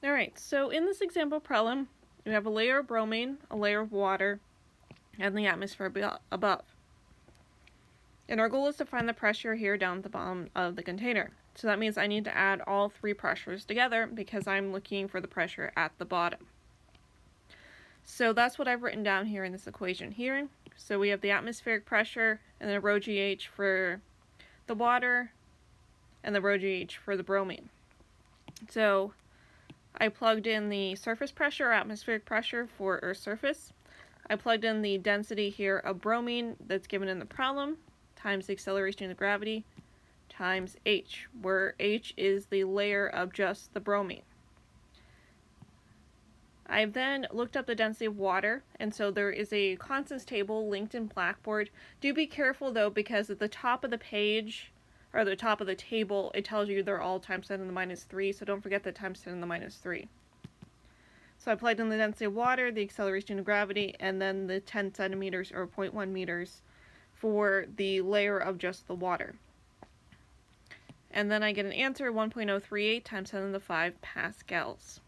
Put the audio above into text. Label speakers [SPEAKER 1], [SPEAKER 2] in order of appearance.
[SPEAKER 1] Alright, so in this example problem, we have a layer of bromine, a layer of water, and the atmosphere above. And our goal is to find the pressure here down at the bottom of the container. So that means I need to add all three pressures together because I'm looking for the pressure at the bottom. So that's what I've written down here in this equation here. So we have the atmospheric pressure and then rho GH for the water and the rho GH for the bromine. So I plugged in the surface pressure, or atmospheric pressure for Earth's surface. I plugged in the density here of bromine that's given in the problem, times the acceleration of gravity, times h, where h is the layer of just the bromine. I've then looked up the density of water, and so there is a constants table linked in Blackboard. Do be careful though, because at the top of the page, or the top of the table, it tells you they're all times 10 to the minus 3, so don't forget the times 10 to the minus 3. So I plugged in the density of water, the acceleration of gravity, and then the 10 centimeters or 0.1 meters for the layer of just the water. And then I get an answer, 1.038 times 10 to the 5 pascals.